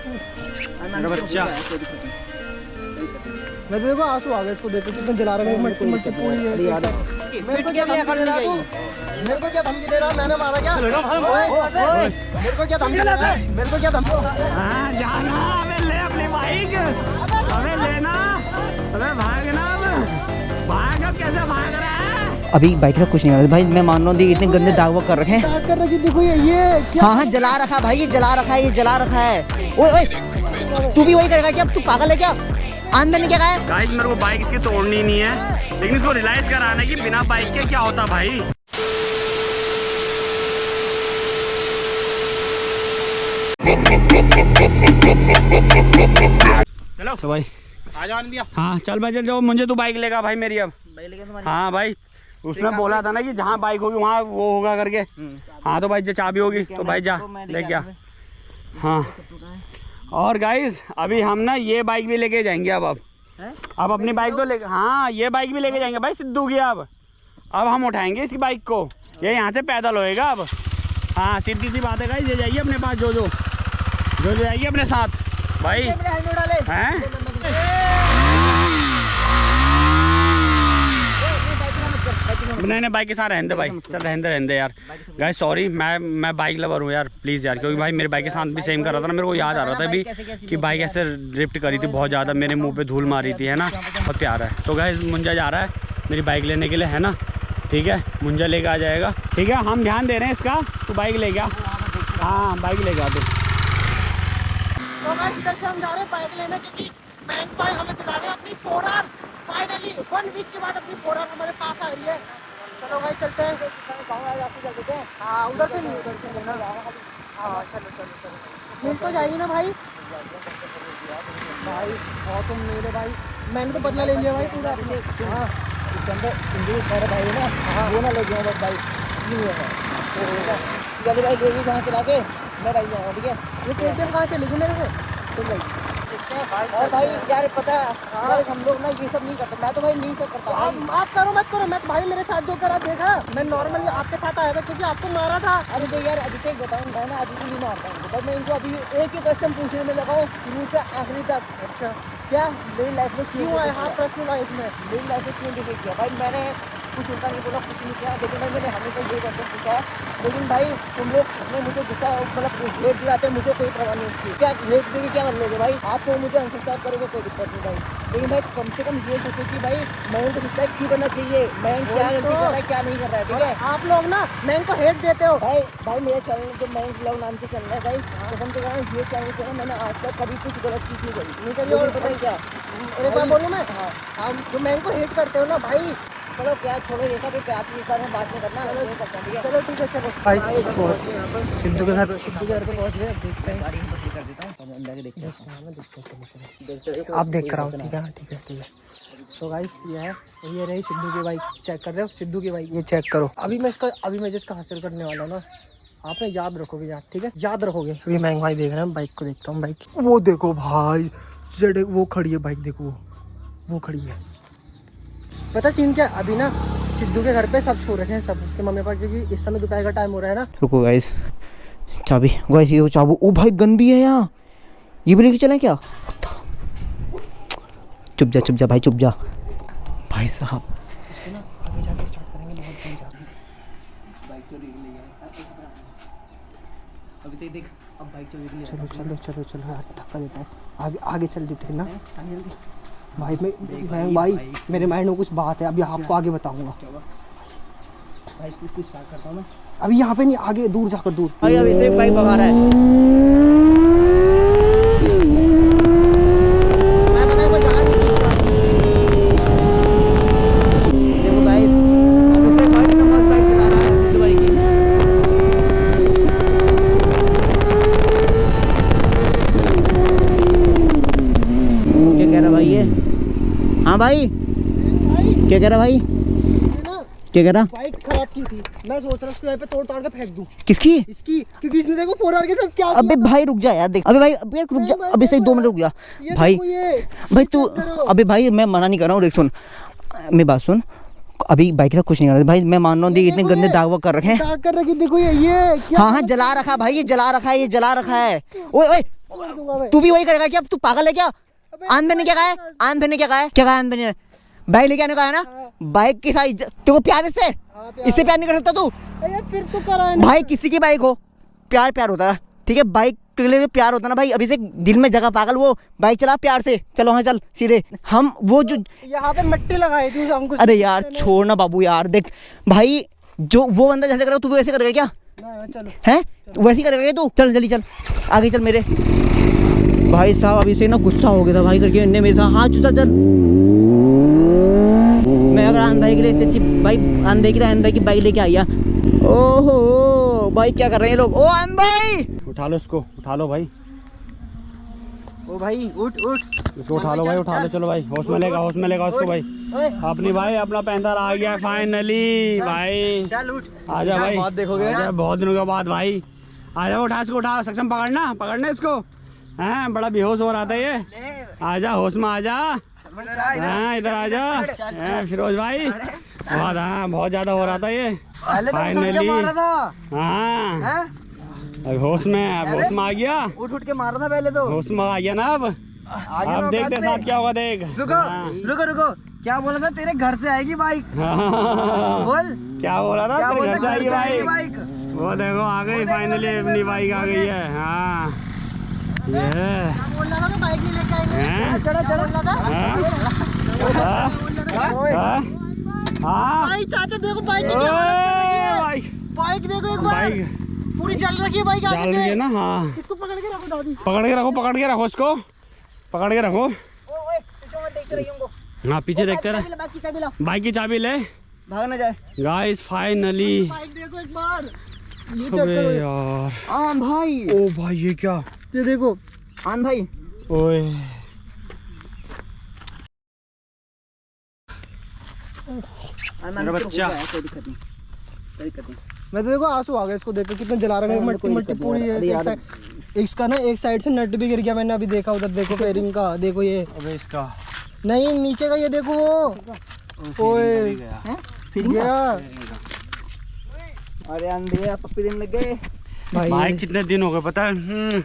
मेरा बच्चा। मैं देखो आंसू आ गए इसको देख के, कितना जला रहा है। मटकी मटकी पूरी है। मेरे को क्या धमकी दे रहा है? मेरे को क्या धमकी दे रहा है? मैंने मारा क्या? मेरे को क्या धमकी दे रहा है? मेरे को क्या धमकी? हाँ जाना, अबे ले अपनी बाइक, अबे लेना, अबे भागना, भाग, अब कैसे भाग रहा है? अभी बाइक का कुछ नहीं कर रहा भाई, मैं मान रहा हूँ इतने गंदे दाग वाग कर रखे हैं। स्टार्ट कर रखी देखो ये क्या? हाँ जला रखा भाई, ये जला रखा है, ये जला रखा है। ओए ओए तू भी वही करेगा क्या? अब तू पागल है क्या? आज मैंने क्या कहा है? गाइस मेरे को बाइक इसकी तोड़नी नहीं है, लेकिन इसको रियलाइज कराना है कि बिना बाइक के क्या होता भाई। चलो तो भाई आ जाने दिया। हाँ चल भाई, चल जाओ, मुझे तू बाइक लेगा भाई मेरी अब। हाँ भाई, उसने बोला था ना कि जहाँ बाइक होगी वहाँ वो होगा करके। हाँ तो भाई जो चाबी होगी तो भाई जा लेके आ। हाँ और गाइस अभी हम ना ये बाइक भी लेके जाएंगे अब अपनी बाइक तो ले, हाँ ये बाइक भी लेके जाएंगे भाई सिद्धू की। अब हम उठाएंगे इसकी बाइक को, ये यहाँ से पैदल होएगा अब। हाँ सीधी सी बात है गाइस, ये जाइए अपने पास, जो जाइए अपने साथ भाई हैं। नहीं बाइक के साथ रहने दे भाई, चल रहने दे यार। गाइस सॉरी, मैं बाइक लवर हूँ यार, प्लीज़ यार, क्योंकि भाई मेरे बाइक के साथ भी सेम कर रहा था ना, मेरे को याद आ रहा था अभी कि बाइक ऐसे ड्रिफ्ट करी थी बहुत ज़्यादा, मेरे मुंह पे धूल मारी थी, है ना, बहुत प्यारा है। तो गाइस मुंजा जा रहा है मेरी बाइक लेने के लिए, है ना, ठीक है, मुंजा लेके आ जाएगा, ठीक है, हम ध्यान दे रहे हैं इसका, तू बाइक ले गया। हाँ बाइक ले गया तू। तो गाइस इधर से हम जा रहे हैं बाइक लेने, क्योंकि बैंक भाई हमें दिला रहे हैं अपनी 4R। फाइनली 1 वीक के बाद अपनी 4R हमारे पास आ रही है। चलो भाई चलते हैं। हाँ उधर से नहीं, उधर से लेना। हाँ चलो मिल तो जाएगी ना भाई? भाई और तुम मेरे भाई, मैंने तो बदला ले लिया भाई पूरा। हाँ मेरे भाई ना, हाँ वो ना ले गया बस भाई, नहीं है तो भाई देगी जहाँ चला के मैं भाई जाऊँगा, ठीक है। ये केटीएम कहाँ चलेगी मेरे से? चल भाई। और भाई यार पता है हम लोग ना ये सब नहीं करते, मैं तो भाई नहीं सब करता भाई। माफ करो मत करो, मैं तो भाई मेरे साथ जो करा देखा, मैं नॉर्मली आपके साथ आया था क्योंकि आपको मारा था। अरे तो यार अभी तक बताऊँ मैं ना, अभी नहीं मारता हूँ, बट मैं इनको अभी एक ही क्वेश्चन पूछने में लगा हूँ शुरू से आखिरी तक। अच्छा क्या मेरी लाइफ में क्यों आए? हाँ पर्सनल लाइफ में मेरी लाइफ में क्यों डिफेक्ट किया भाई? मैंने कुछ उल्टा नहीं बोला, कुछ नहीं किया, लेकिन भाई मैंने हमेशा ये क्वेश्चन पूछा है, लेकिन भाई तुम लोग ने मुझे गुस्सा मतलब हेट दिलाते, मुझे कोई परवाह नहीं होती। क्या हेट देके क्या कर लोगे भाई? आप तो मुझे अनसब्सक्राइब करोगे कोई दिक्कत नहीं भाई, लेकिन भाई कम से कम ये सोचो कि भाई मैं को सब्सक्राइब क्यों करना चाहिए, मैं क्या गलती कर रहा है क्या नहीं कर रहा है, ठीक है। आप लोग ना मैं को हेट देते हो भाई मेरे चैनल जो मैं ब्लॉग नाम से चल रहा है भाई, कसम से कह रहा हूँ ये चैनल से मैंने आज तक कभी कुछ गलत चीज़ नहीं करी। और पता है क्या एक बार बोलूँ मैं, हाँ जो मैं को हेट करते हो ना भाई, चलो क्या छोड़ो ये सब आती इस बार में बात नहीं करना, चलो ठीक है। चलो भाई सिद्धू के घर पे पहुंच गए, देखते हैं गाड़ी में कर देता हूं, तब अंदर के देखते हैं। आप देख कर आओ, ठीक है। सो गाइस ये रही सिद्धू की बाइक, चेक कर रहे हो सिद्धू की बाइक, ये चेक करो। अभी मैं जिसका हासिल करने वाला हूं ना, आपने याद रखोगे यार, ठीक है, याद रखोगे। अभी मैं भाई देख रहे हैं बाइक को, देखता हूँ बाइक, वो देखो भाई जेड वो खड़ी है बाइक, देखो वो खड़ी है। पता सीन क्या, अभी ना सिद्धू के घर पे सब सो रखे हैं, सब उसके मम्मी पापा, क्योंकि इस समय दोपहर का टाइम हो रहा है ना। रुको गाइस, चाबी गाइस, ये चाबू, ओ भाई गन भी है यहाँ, ये भी लेके चलें क्या? चुप जा भाई, चुप जा भाई साहब। इसको ना आगे जाके स्टार्ट करेंगे, बहुत कम जाके बाइक तो देख ले यार, अभी देख अब बाइक तो देख ले। चलो यार धक्का देता है, आगे चल देते हैं ना भाई। मैं भाई मेरे माइंड में कुछ बात है, अभी आपको आगे बताऊंगा भाई। कुछ स्टार्ट करता हूं मैं अभी, यहाँ पे नहीं, आगे दूर जाकर दूर भाई। अभी से बाइक भगा रहा है, देखो गाइस उसने बाइक का मस्त बाइक चला रहा है सिद्धू भाई की। क्या कह रहा भाई ये? हाँ भाई क्या कह रहा भाई? क्या कह रहा? बाइक खराब की थी, मैं सोच रहा हूँ उसको यहाँ पे तोड़ ताड़ के फेंक दूं। किसकी? इसकी, क्योंकि इसने देखो 4R के साथ क्या। अबे भाई रुक जा यार, देख अबे भाई रुक जा, अबे सही 2 मिनट रुक जा भाई तू। अबे भाई मैं मना नहीं कर रहा हूँ, देख सुन मेरी बात सुन, अभी बाइक का कुछ नहीं कर रहा भाई, मैं मान रहा हूँ इतने गंदे दाग वाग कर रखे हैं। दाग कर रखी देखो ये क्या? हाँ जला रखा भाई, ये जला रखा है। ओए तू भी वही करेगा क्या? तू पागल है क्या? आन ने क्या कहा है? आन ने क्या कहा है? क्या कहा आन ने? बाइक लेके आने का है ना? बाइक की साइज तेरे को प्यार इससे प्यार नहीं कर सकता तू? फिर तू करा भाई किसी की बाइक हो प्यार होता है, ठीक है? बाइक के लिए प्यार होता है ना भाई। अभी से दिल में जगह पागल, वो बाइक चला प्यार से। चलो हाँ चल सीधे। हम वो जो यहाँ पे मिट्टी लगाई थी उस अंकुश। अरे यार छोड़ ना बाबू यार, देख भाई जो वो बंदा जैसे करेगा तू भी वैसे करेगा क्या? चलो हैं वैसे ही करेगा क्या तू? चल जल्दी चल आगे चल मेरे। भाई साहब अभी से ना गुस्सा हो गया था भाई करके, इनने मेरे साथ हाथ चुसा। चल मैं अगर आन भाई के लिए इतनी अच्छी बाइक, आन भाई की बाइक लेके आया। ओहो भाई क्या कर रहे हैं लोग? ओ आन भाई उठा लो इसको, उठा लो भाई। ओ भाई उठ इसको उठा लो भाई, उठा लो। चलो भाई होश में लेगा उसको भाई। अपनी भाई अपना पैंथर आ गया फाइनली भाई। चल उठ आजा भाई, बहुत देखोगे बहुत दिनों के बाद भाई। आजा उठा इसको, उठा। सक्षम पकड़ना इसको। हैं बड़ा बेहोश हो रहा था ये। आजा होश में आजा। हाँ इधर आजा फिरोज भाई। बहुत ज्यादा हो रहा था ये फाइनली। हाँ अब होश में आ गया। उठ के मारा था पहले तो। होश में आ गया ना अब देखते साथ क्या होगा। देख रुको क्या बोला था? तेरे घर से आएगी बाइक। बोल क्या बोला था? तेरे घर से आएगी बाइक। वो देखो आ गई फाइनली, अपनी बाइक आ गई है। हाँ ये बोल रहा था बाइक नहीं लेके आएंगे। भाई चाचा देखो बाइक देखो एक बार, पूरी जल रखी है बाइक आगे से। ना हाँ इसको पकड़ के रखो दादी, पकड़ के रखो इसको, पकड़ के रखो। देखते रहिए उनको। हाँ पीछे देखते रहे। बाइक की चाबी ले, भाग ना जाए। गाइस फाइनली बाइक देखो एक बार, ये चेक अबे करो यार। आन भाई, ओ भाई ये क्या? ये देखो आन भाई। ओए मेरा बच्चा। कोई दिक्कत नहीं। मैं तो देखो आंसू आ गया इसको देखकर, कितना जला रहा है। मट्टी पूरी है। इसका ना एक साइड से नट भी गिर गया, मैंने अभी देखा उधर। देखो फेयरिंग का, देखो ये। अबे इसका नहीं नीचे का ये देखो वो। ओए गया। अरे अंधे पप्पी देने लग गए भाई। कितने दिन हो गए पता है?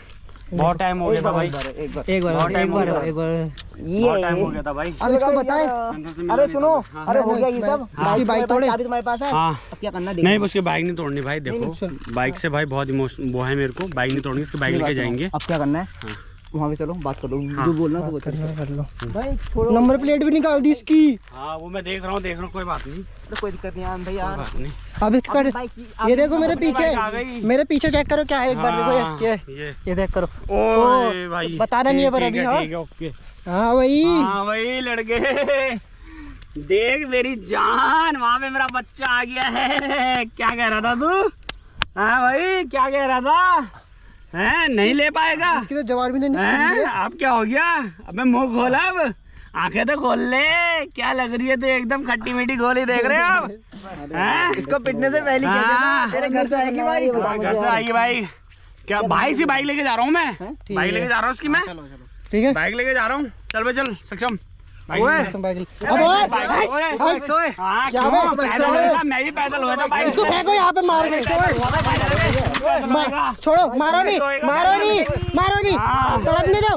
बहुत टाइम हो गया था भाई। एक बार बहुत टाइम हो गया था भाई। अब इसको बताएं। अरे सुनो, अरे हो गया ये सब। इसकी बाइक तोड़े अभी तुम्हारे पास है। हाँ अब क्या करना? नहीं उसकी बाइक नहीं तोड़नी भाई। देखो बाइक से भाई बहुत इमोशन वो है मेरे को। बाइक नहीं तोड़नी, इसकी बाइक लेके जाएंगे। अब क्या करना है? वहाँ पे चलो बात करो, जो बोलना वो कर लो भाई। नंबर प्लेट भी निकाल दी इसकी। हाँ वो मैं देख रहा हूँ कोई बात नहीं। कोई दिक्कत नहीं आन भाई यार। बात नहीं। अब इसका ये देखो मेरे पीछे चेक करो क्या है। एक बार देखो ये देख करो। ओए भाई बताना नहीं है पर अभी। हाँ भाई लड़के देख मेरी जान, वहाँ पे मेरा बच्चा आ गया है। क्या कह रहा था तू? हाँ भाई क्या कह रहा था? हैं नहीं ले पाएगा? इसकी तो जवाब भी नहीं। अब क्या हो गया? अबे मुंह खोल, अब आंखें तो खोल ले। क्या लग रही है तो एकदम खट्टी मीठी गोली देख रहे हो आप? इसको पिटने से पहले तेरे घर से आएगी भाई। घर से आएगी भाई। क्या भाई से बाइक लेके जा रहा हूँ मैं। बाइक लेके जा रहा हूँ उसकी मैं। ठीक है बाइक लेके जा रहा हूँ। चल भाई चल सक्षम। मैं भी पैदल हुआ था। इसको फेंको यहाँ पे, मार दे। छोड़ो, मारो नहीं तड़पने दो।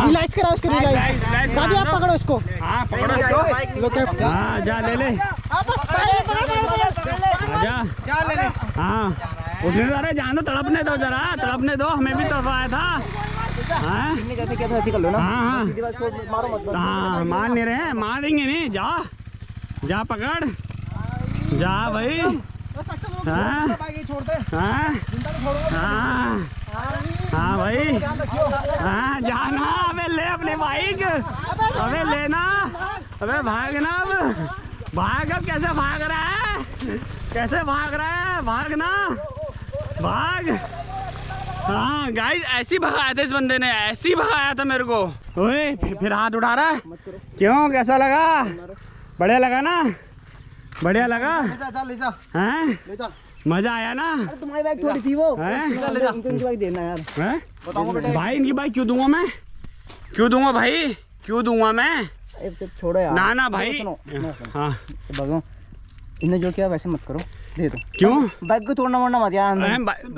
रिलैक्स कराओ उसको, रिलैक्स। दादी आप पकड़ो इसको। हाँ पकड़ो इसको। हाँ जा ले ले, जा ले ले। हाँ उठने दो, अरे जान दो, तड़पने दो जरा, तड़पने दो। हमें भी तड़पाया था। हाँ जैसे क्या था ऐसे कर लो ना। हाँ हाँ मार नहीं रहे, मारेंगे नहीं। जा पकड़ जा भाई। हाँ हाँ भाई हाँ जाना। अबे ले अपनी बाइक, अबे लेना। अबे भागना, अब भाग। अब कैसे भाग रहा है? भागना, भाग। हाँ गाइस ऐसे ही भगाया था इस बंदे ने, ऐसे ही भगाया था मेरे को। ओए फिर हाथ उठा रहा है क्यों? कैसा लगा? बढ़िया लगा ना? बढ़िया लगा? हैं? मजा आया ना? तुम्हारी बाइक थोड़ी थी वो। इनकी बाइक देना यार। भाई इनकी बाइक क्यों दूंगा मैं? क्यों दूंगा मैं? छोड़ो यार। ना भाई। हाँ इन्हें जो किया वैसे मत करो। दे दो। क्यों? बाइक को तोड़ना मोड़ना मत यार।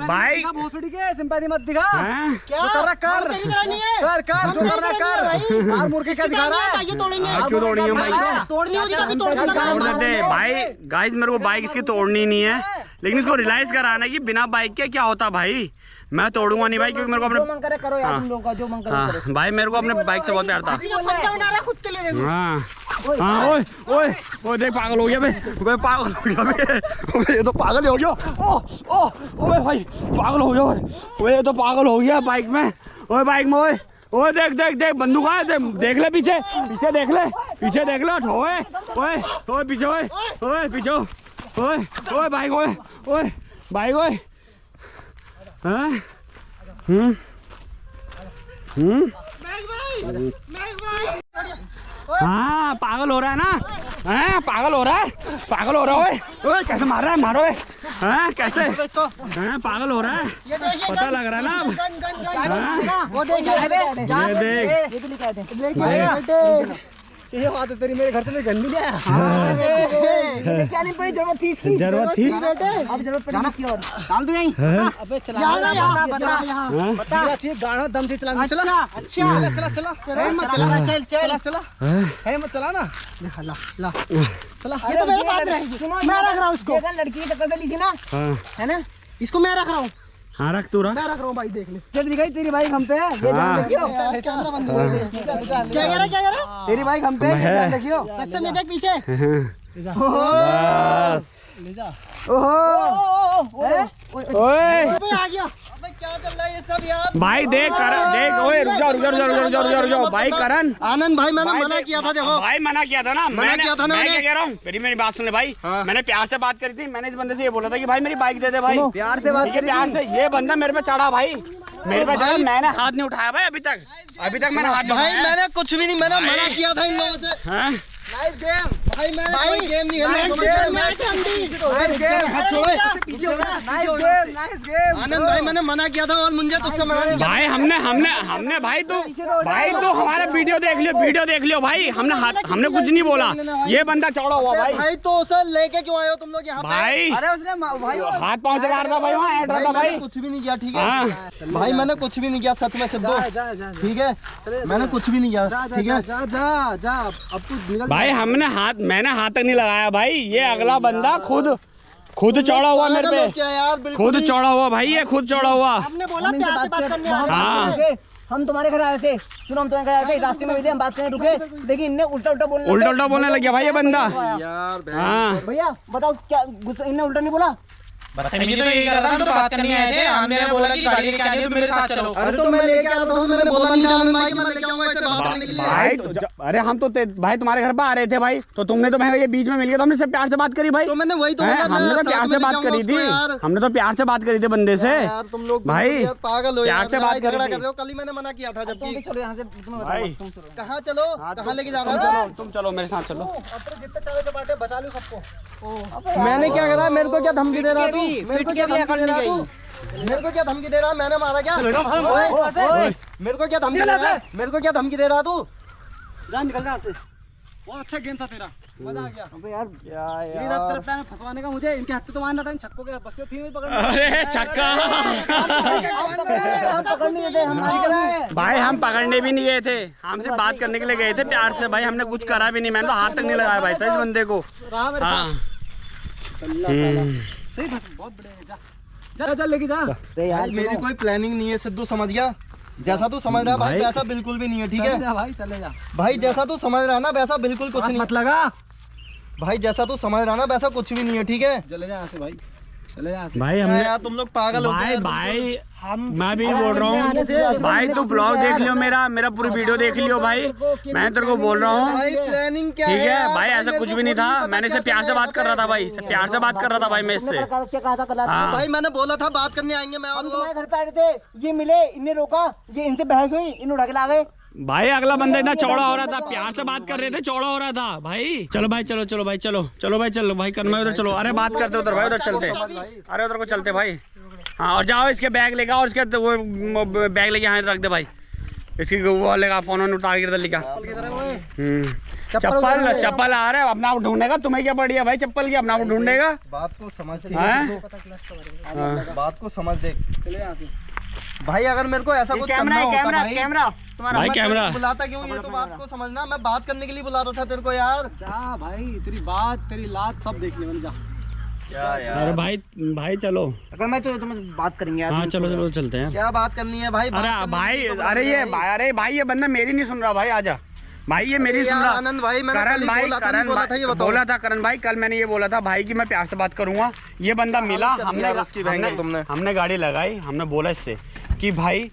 बाइक भोसड़ी के सिंपैथी मत दिखा। हैं? क्या कर रहा कर जो कर रहा कर मार मुर्गी क्या दिखा रहा है? क्यों तोड़नी है बाइक? तोड़नी होगी कभी तोड़ तोड़ देते भाई। गाइस मेरे को बाइक इसकी तोड़नी नहीं है, लेकिन इसको रियलाइज कराना कि बिना बाइक के क्या होता भाई। मैं तोड़ूंगा नहीं भाई, क्योंकि मेरे को अपने मन करे करो यार, तुम लोगों का जो मन करे हाँ भाई मेरे को अपने बाइक से बहुत प्यार था। खुद के लिए देखो। हाँ हाँ ओए ओए ओए देख पागल हो गया बे, पागल हो गया बे, ये तो पागल हो गया। ओ ओ ओए भाई पागल हो गया ओए, ये तो पागल हो गया बाइक में। ओए बाइक में ओए ओए देख देख देख बंदूक है, देख ले पीछे पीछे देख ले, पीछे देख ले। ओए ओए ओए पीछे ओए ओए पीछे ओए ओए बाइक ओए ओए बाइक ओए। हाँ हाँ पागल हो रहा है ना, हैं पागल हो रहा है, पागल हो रहा है। ओए कैसे मार रहा है, मारो हैं कैसे, हैं पागल हो रहा है, पता लग रहा है ना अब। वो देख ये देख ये भी लेके आए थे। ये बात है तेरी, मेरे घर से मैं गंदी ले आया। क्या नहीं पड़ी, जरूरत थी इसकी, जरूरत थी अब जरूरत पड़ी इसकी और डाल दूं यहीं। अबे चला यहाँ बता चाहिए गाना दम से चलाना। चला अच्छा चला चला चला मत चला, चल चला चला है मत चला ना। ला ला चला, ये तो मेरे पास रहेगी, मैं रख रहा हूँ इसको। लड़की तो कदली थी ना, है ना, इसको मैं रख रहा हूँ। हाँ रख तू रख, मैं रख रहा हूँ भाई, देख ले। जब दिखाई तेरी बाइक हम पे है, ये ध्यान रखियो। कैमरा बंद कर दे। क्या कह रहा क्या कह रहा? तेरी बाइक हम पे है, ये ध्यान रखियो। सच में देख पीछे। बस ले जा। ओए ओए आ गया। अबे क्या चल रहा है ये सब यार? भाई देख कर देख, ओए रुक जाओ भाई करण। आनंद भाई मैंने मना किया था, देखो भाई मना किया था ना, मना किया था ना मैं मैंने। क्या कह रहा हूँ, मेरी बात सुन ले भाई। हाँ। मैंने प्यार से बात करी थी, मैंने इस बंदे से ये बोला था कि भाई मेरी बाइक दे दे भाई, प्यार से बात ठीक है प्यार से। ये बंदा मेरे पे चढ़ा भाई, मेरे पे चढ़ा, मैंने हाथ नहीं उठाया भाई अभी तक मैंने हाथ नहीं भाई उठाया। मैंने कुछ भी नहीं, मैंने मना किया था इन लोगों से। हाँ? नाइस गेम भाई, मैंने कोई गेम नहीं खेला। आनंद भाई मैंने मना किया था और मुझे तुझसे मना नहीं किया। भाई हमने भाई तो हमारा वीडियो देख लियो भाई, हमने कुछ नहीं बोला। ये बंदा चौड़ा हुआ भाई। भाई तो उसे लेके क्यों आए हो तुम लोग यहाँ पे? भाई अरे उसने भाई हाथ पाँव से मार रहा भाई, वहाँ ऐड रहा था भाई। मैंने कुछ भी नहीं किया, ठीक है हाँ। भाई, मैंने कुछ भी नहीं किया सच में सिद्धू, ठीक है मैंने कुछ भी नहीं किया, ठीक है जा अब तू निकल। भाई मैंने हाथ तक नहीं लगाया भाई, ये अगला बंदा खुद चौड़ा हुआ मेरे पे, क्या यार, बिल्कुल खुद चौड़ा हुआ भाई, ये खुद चौड़ा हुआ। हमने बोला प्यार से बात करने आए। हाँ हम तुम्हारे घर आए थे, सुनो हम तुम्हारे घर आए थे, रास्ते में मिले, हम बात करने रुके, देखिए इनने उल्टा बोलने लग गया भाई ये बंदा। यार हाँ भैया बताओ क्या इनने उल्टा नहीं बोला? बदतमीजी तो यही कर रहा था, हम तो बात करने आए थे। हमने बोला कि गाड़ी लेके आनी है तो मेरे साथ चलो। अरे तो मैं लेके आता हूँ, मैंने बोला नहीं था आनंद भाई कि मैं लेके आऊंगा इससे बात करने के लिए। भाई अरे हम तो भाई तुम्हारे घर पे आ रहे थे भाई, तो तुमने तो मैं ये बीच में मिल गया, तो हमने सब प्यार से बात करी भाई। तो मैंने वही तो हैं? बोला, हमने तो प्यार से बात करी थी, हमने तो प्यार से बात करी थी बंदे से। यार तुम लोग भाई पागल हो प्यार यार, से बात झगड़ा करी कर थी। रहे हो। कल ही मैंने मना किया था, जबकि चलो यहाँ से, भाई कहाँ चलो, कहाँ लेके जा रहा हूँ? तुम चलो मेरे साथ चलो। जितने चावे चपाटे बचा लो सबको। मैंने क्या करा, मेरे को क्या धमकी दे रहा तू? मेरे को क्या धमकी दे रहा तू? मेरे को क्या धमकी दे रहा? मैंने मारा क्या? मेरे को क्या धमकी दे रहा? मेरे को क्या धमकी दे रहा तू? जा निकल यहाँ से। बहुत अच्छा गेम था तेरा, मजा आ गया। अबे यार ये सब तेरा प्लान फंसवाने का, मुझे इनके हत्थे तो मारना था, इन छक्कों के बस के थी नहीं पकड़ना। अरे छक्का हम पकड़ नहीं देते, हम भाई, हम पकड़ने भी नहीं गए थे, हमसे बात करने के लिए गए थे प्यार से भाई। हमने कुछ करा भी नहीं, मैंने तो हाथ तक नहीं लगाया भाई सही बंदे को। हाँ सही बस, बहुत बढ़िया। जा लेके जा। मेरी कोई प्लानिंग नहीं है सिद्धू, समझ गया? जैसा तू समझ रहा भाई वैसा बिल्कुल भी नहीं है, ठीक है भाई? चले जा भाई, जैसा तू समझ रहा ना वैसा बिल्कुल कुछ नहीं। मत लगा भाई, जैसा तू समझ रहा ना वैसा कुछ भी नहीं है, ठीक है? चले जा यहाँ से भाई, चले जा यहाँ से भाई। हमने यार तुम लोग पागल हो गए भाई मैं भी बोल रहा हूँ भाई, तू ब्लॉग देख लियो, मेरा पूरी वीडियो देख लियो भाई, मैं तेरे को बोल रहा हूँ प्लानिंग क्या ठीक है भाई। ऐसा कुछ भी नहीं था, मैंने इसे प्यार से बात कर रहा था भाई, प्यार से बात कर रहा था भाई मैं इससे। क्या कहा था कल? हाँ भाई मैंने बोला था बात करने आएंगे, मैं और वो। तुम्हारे घर पे आ रहे थे, ये मिले, इनने रोका, ये इनसे बहस हुई, इन उठा के ला गए। भाई अगला बंदा इतना चौड़ा हो रहा था, प्यार से बात कर रहे थे, चौड़ा हो रहा था भाई। चलो भाई चलो भाई, चलो भाई, चलो भाई कर्मा उधर चलो। अरे बात करते उधर भाई, उधर चलते, अरे उधर को चलते भाई। हाँ और जाओ इसके बैग लेके, और इसके वो बैग लेके यहाँ रख दे भाई, इसकी वो वाले का फोन उतार के लिखा। चप्पल चप्पल आ रहा है, अपना आप ढूंढेगा। तुम्हें क्या पड़ी है भाई चप्पल की, अपना आप ढूंढेगा। बात को समझ हाँ। बात को समझ दे भाई। अगर मेरे को ऐसा कुछ कैमरा करना होता कैमरा भाई, कैमरा तुम्हारा भाई कैमरा बुलाता क्यों? ये तो बात को समझना, मैं बात करने के लिए बुला रहा था तेरे को यार। जा भाई, तेरी बात तेरी लात सब देख ले बन जा। क्या यार? अरे भाई भाई चलो। अगर मैं तो तुम बात करेंगे यार। हाँ चलो चलो चलते हैं। क्या बात करनी है भाई? अरे भाई अरे भाई ये बंदा मेरी नहीं सुन रहा भाई। आजा भाई, ये मेरी सुन रहा। आनंद भाई मैंने करण भाई बोला था करण भाई, कल मैंने ये बोला था भाई कि मैं प्यार से बात करूंगा। ये बंदा मिला, हमने गाड़ी लगाई, हमने बोला इससे कि भाई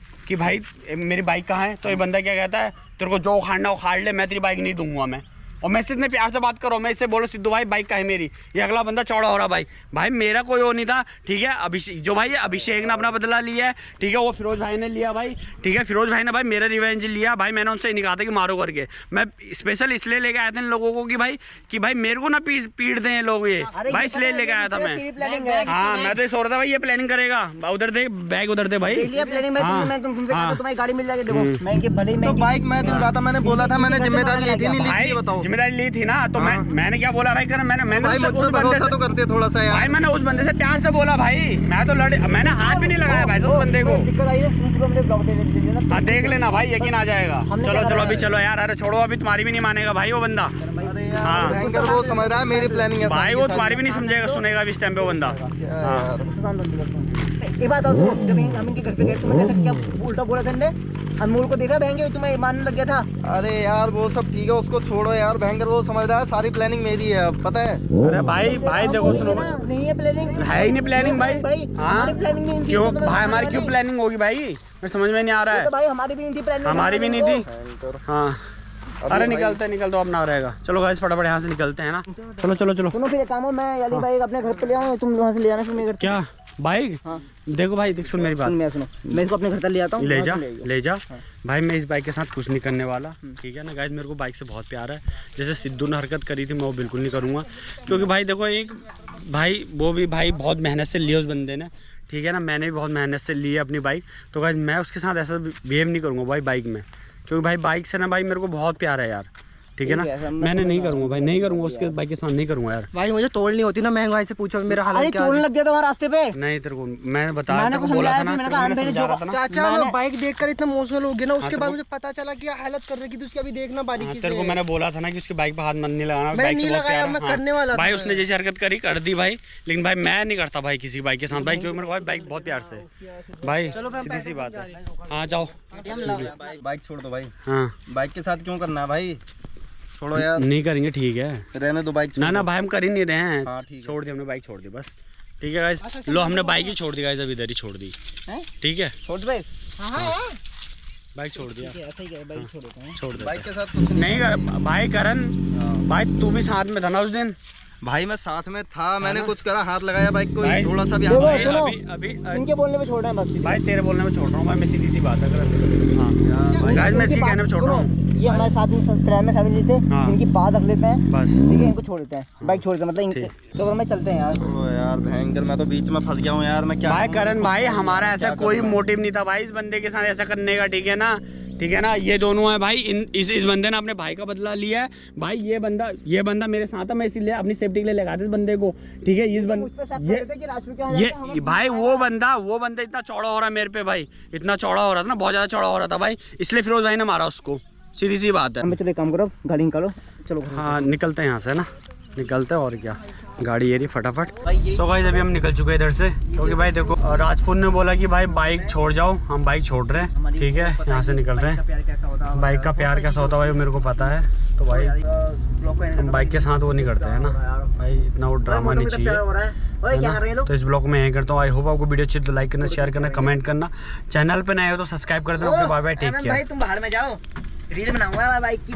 मेरी बाइक कहाँ है। तो ये बंदा क्या कहता है, तेरे को जो उखाड़ना उखाड़ ले, मैं तेरी बाइक नहीं दूंगा मैं। और मैं इससे इतने प्यार से बात करो, मैं इससे बोलो सिद्धू भाई बाइक का है मेरी। ये अगला बंदा चौड़ा हो रहा भाई मेरा कोई वो नहीं था। ठीक है, अभिषेक जो भाई अभिषेक ने अपना बदला लिया है। ठीक है, वो फिरोज भाई ने लिया भाई। ठीक है, फिरोज भाई ने भाई मेरा रिवेंज लिया भाई। मैंने उनसे नहीं कहा था कि मारो करके। मैं स्पेशल इसलिए लेके आया था इन लोगों को कि भाई मेरे को ना पीट दें लोग ये भाई, इसलिए लेके आया था मैं। हाँ मैं तो ये सोच रहा था भाई ये प्लानिंग करेगा। उधर दे बैग, उधर दे भाई। गाड़ी मिल जाएगी। देखो मैं इनके भले तो बाइक मैं दिलवा था, मैंने बोला था, मैंने जिम्मेदारी ली थी नहीं ली थी? बताओ। जिम्मेदारी ली थी ना, तो मैंने क्या बोला भाई कर मैंने भाई मुझ पे भरोसा तो करते थोड़ा सा यार। भाई मैंने उस बंदे से प्यार से बोला भाई, मैं तो मैंने हाथ भी नहीं लगाया भाई उस बंदे को। हाँ देख लेना भाई, यकीन आ जाएगा। चलो अभी चलो यार। अरे छोड़ो, अभी तुम्हारी भी नहीं मानेगा भाई वो बंदा। हाँ वो समझ रहा है मेरी प्लानिंग है भाई, वो तुम्हारी भी नहीं समझेगा सुनेगा अभी इस टाइम पे वो बंदा। एक बात और, जब हम इनके घर पे गए तो मैंने क्या उल्टा बोला था इनने? अनमोल को देखा बहन के, तुम्हें मानने लग गया था। अरे यार वो सब ठीक है, उसको छोड़ो यार। भयंकर वो समझ रहा है सारी प्लानिंग मेरी है, पता है। अरे भाई देखो सुनो, नहीं है प्लानिंग, है ही नहीं प्लानिंग भाई। हमारी प्लानिंग नहीं थी। क्यों भाई, हमारी क्यों प्लानिंग होगी भाई? मैं समझ में नहीं आ रहा है। भाई हमारी भी नहीं थी प्लानिंग, हमारी भी नहीं थी। हाँ अरे निकलते अब ना रहेगा। चलो गाइस फटाफट यहाँ से निकलते हैं ना। चलो सुनो फिर एक काम हो, मैं याली भाई अपने घर पे ले आऊँ, तुम वहाँ से ले आना। फिर मेरे घर क्या बाइक? हाँ देखो भाई देख, सुन मेरी बात। सुनो मैं इसको अपने घर तक ले आता हूँ। ले जा भाई। मैं इस बाइक के साथ कुछ नहीं करने वाला, ठीक है ना गाइस। मेरे को बाइक से बहुत प्यार है। जैसे सिद्धू ने हरकत करी थी मैं वो बिल्कुल नहीं करूँगा। क्योंकि भाई देखो, एक भाई वो भी भाई बहुत मेहनत से ली उस बंदे ने, ठीक है ना। मैंने भी बहुत मेहनत से ली है अपनी बाइक। तो गाइस मैं उसके साथ ऐसा बिहेव नहीं करूँगा भाई बाइक में। क्योंकि भाई बाइक से ना भाई मेरे को बहुत प्यार है यार, ठीक है ना। मैंने नहीं करूँगा भाई, नहीं करूँगा उसके बाइक के साथ नहीं करूँगा यार। भाई मुझे तोड़नी होती ना, मैं भाई से पूछो मेरा हालत क्या है। तोड़ने लग गया था रास्ते पे। नहीं तेरे को मैंने बताया, तेरे को बोला था ना। चाचा मैं बाइक देखकर इतना इमोशनल हो गया ना, उसके बाद मुझे पता चला कि हालत कर रही थी उसकी। अभी देखना बारीकी से। तेरे को मैंने बोला था ना कि उसकी बाइक पे हाथ मत नहीं लगाना। मैं नहीं लगाया, मैं करने वाला था भाई। उसने जैसी हरकत करी कर दी भाई, लेकिन भाई मैं नहीं करता भाई किसी बाइक के साथ भाई। क्योंकि मेरे को बाइक बहुत प्यार से भाई, सीधी सी बात है। हाँ जाओ बाइक छोड़ दो भाई। हाँ बाइक के साथ क्यों करना है भाई? छोड़ो यार। नहीं करेंगे, ठीक है रहने दो बाइक। ना भाई हम कर ही नहीं रहे हैं। हाँ, छोड़ दी हमने बाइक, छोड़ दी बस। ठीक है गाइस, लो हमने बाइक ही छोड़ दी गाइस, अभी इधर ही छोड़ दी। ठीक है छोड़ दे बाइक छोड़ दिया। छोड़ दे बाइक के साथ कुछ नहीं कर भाई। करण भाई तू भी साथ में था ना उस दिन। भाई मैं साथ में था, मैंने कुछ करा, हाथ लगाया बाइक को भाई, थोड़ा सा भी देखो, हाथ सुनो, अभी इनके बोलने में छोड़ रहे हैं बस। भाई तेरे बोलने में छोड़ रहा हूँ भाई, मैं सीधी सी बात है। हाँ गाइस मैं इसके कहने में छोड़ रहा हूँ। ये हमारे साथ में 93 थे, हाँ। इनकी बात रख लेते हैं बस, ठीक है। इनको छोड़ देते हैं, बाइक छोड़ देते हैं, मतलब इनके तो मैं चलते हैं यार। छोड़ो यार भयंकर, मैं तो बीच में फंस गया हूँ यार। मैं क्या भाई करण भाई, हमारा ऐसा कोई मोटिव नहीं था भाई इस बंदे के साथ ऐसा करने का, ठीक है ना। ठीक है ना, ये दोनों है भाई। इस बंदे ने अपने भाई का बदला लिया है भाई। ये बंदा मेरे साथ है, मैं इसीलिए अपनी सेफ्टी के लिए लगा था इस बंदे को, ठीक है। इस बंदे ये भाई वो बंदा इतना चौड़ा हो रहा है मेरे पे भाई, इतना चौड़ा हो रहा था ना, बहुत ज्यादा चौड़ा हो रहा था भाई। इसलिए फिरोज भाई ने मारा उसको, सीधी सी बात है। चलो एक काम करो, गाड़ी निकालो, चलो। हाँ निकलते हैं यहाँ से ना, निकलते हैं और क्या। गाड़ी ये रही फटाफट। सो गाइस अभी हम निकल चुके हैं इधर से, क्योंकि भाई देखो राजपूत ने बोला कि भाई बाइक छोड़ जाओ। हम बाइक छोड़ रहे हैं, ठीक है, यहाँ से निकल रहे हैं। बाइक का प्यार कैसा होता है भाई मेरे को पता है। तो भाई हम बाइक के साथ वो नहीं करते हैं ना भाई, इतना वो ड्रामा नहीं चाहिए। तो इस ब्लॉग में यहीं करता हूँ। आई होप आपको वीडियो अच्छी तो लाइक करना, शेयर करना, कमेंट करना। चैनल पे नए हो तो सब्सक्राइब कर देना। Bye bye, take care. तुम बाहर में जाओ, रील बनाऊंगा बाइक की।